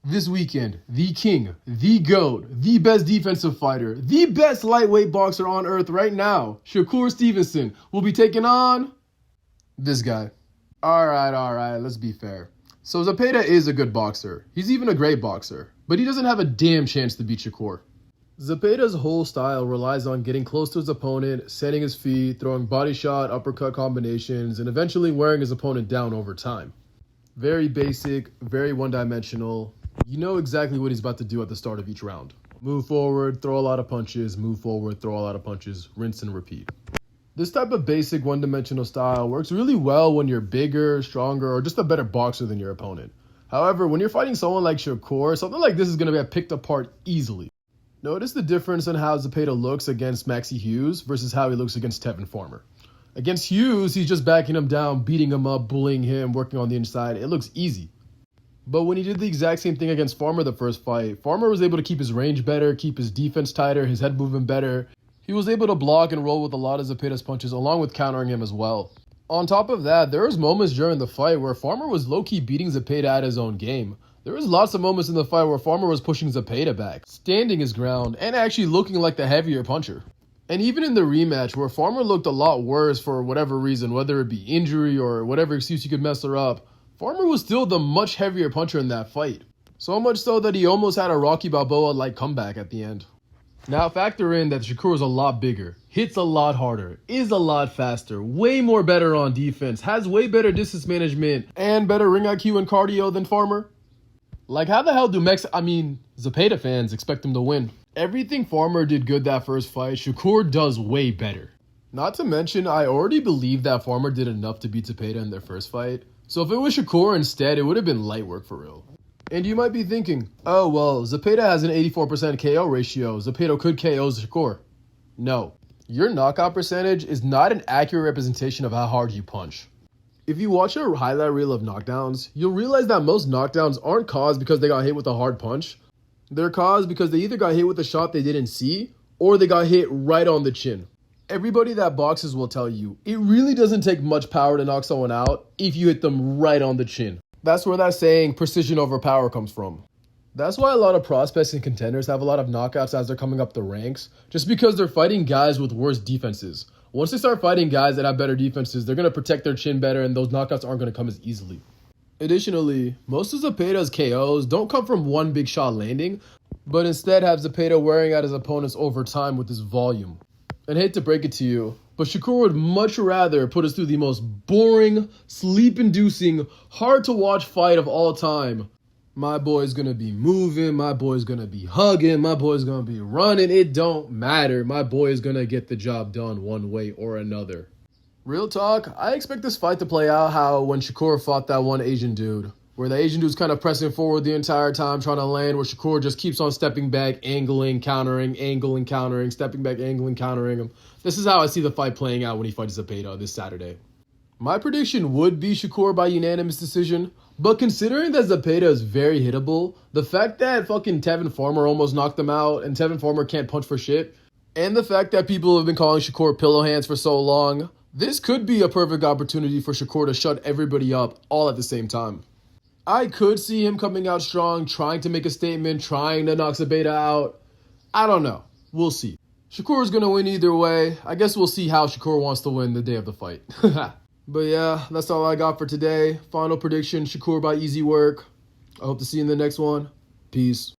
This weekend, the king, the GOAT, the best defensive fighter, the best lightweight boxer on earth right now, Shakur Stevenson, will be taking on this guy. All right, let's be fair. So Zepeda is a good boxer. He's even a great boxer, but he doesn't have a damn chance to beat Shakur. Zepeda's whole style relies on getting close to his opponent, setting his feet, throwing body shot, uppercut combinations, and eventually wearing his opponent down over time. Very basic, very one-dimensional. You know exactly what he's about to do at the start of each round. Move forward, throw a lot of punches, move forward, throw a lot of punches, rinse and repeat. This type of basic one-dimensional style works really well when you're bigger, stronger, or just a better boxer than your opponent. However, when you're fighting someone like Shakur, something like this is going to get picked apart easily. Notice the difference in how Zepeda looks against Maxie Hughes versus how he looks against Tevin Farmer. Against Hughes, he's just backing him down, beating him up, bullying him, working on the inside. It looks easy. But when he did the exact same thing against Farmer the first fight, Farmer was able to keep his range better, keep his defense tighter, his head moving better. He was able to block and roll with a lot of Zepeda's punches along with countering him as well. On top of that, there was moments during the fight where Farmer was low-key beating Zepeda at his own game. There was lots of moments in the fight where Farmer was pushing Zepeda back, standing his ground, and actually looking like the heavier puncher. And even in the rematch, where Farmer looked a lot worse for whatever reason, whether it be injury or whatever excuse you could mess her up, Farmer was still the much heavier puncher in that fight. So much so that he almost had a Rocky Balboa-like comeback at the end. Now factor in that Shakur is a lot bigger, hits a lot harder, is a lot faster, way more better on defense, has way better distance management, and better ring IQ and cardio than Farmer. Like, how the hell do Zepeda fans expect him to win? Everything Farmer did good that first fight, Shakur does way better. Not to mention, I already believe that Farmer did enough to beat Zepeda in their first fight. So if it was Shakur instead, it would have been light work for real. And you might be thinking, oh, well, Zepeda has an 84% KO ratio. Zepeda could KO Shakur. No. Your knockout percentage is not an accurate representation of how hard you punch. If you watch a highlight reel of knockdowns, you'll realize that most knockdowns aren't caused because they got hit with a hard punch. They're caused because they either got hit with a shot they didn't see, or they got hit right on the chin. Everybody that boxes will tell you, it really doesn't take much power to knock someone out if you hit them right on the chin. That's where that saying, precision over power, comes from. That's why a lot of prospects and contenders have a lot of knockouts as they're coming up the ranks, just because they're fighting guys with worse defenses. Once they start fighting guys that have better defenses, they're going to protect their chin better and those knockouts aren't going to come as easily. Additionally, most of Zepeda's KOs don't come from one big shot landing, but instead have Zepeda wearing out his opponents over time with his volume. And hate to break it to you, but Shakur would much rather put us through the most boring, sleep-inducing, hard-to-watch fight of all time. My boy's gonna be moving, my boy's gonna be hugging, my boy's gonna be running. It don't matter. My boy is gonna get the job done one way or another. Real talk, I expect this fight to play out how when Shakur fought that one Asian dude, where the Asian dude's kind of pressing forward the entire time, trying to land, where Shakur just keeps on stepping back, angling, countering, stepping back, angling, countering him. This is how I see the fight playing out when he fights Zepeda this Saturday. My prediction would be Shakur by unanimous decision, but considering that Zepeda is very hittable, the fact that fucking Tevin Farmer almost knocked him out and Tevin Farmer can't punch for shit, and the fact that people have been calling Shakur pillow hands for so long, this could be a perfect opportunity for Shakur to shut everybody up all at the same time. I could see him coming out strong, trying to make a statement, trying to knock Zepeda out. I don't know. We'll see. Shakur is going to win either way. I guess we'll see how Shakur wants to win the day of the fight. But yeah, that's all I got for today. Final prediction, Shakur by easy work. I hope to see you in the next one. Peace.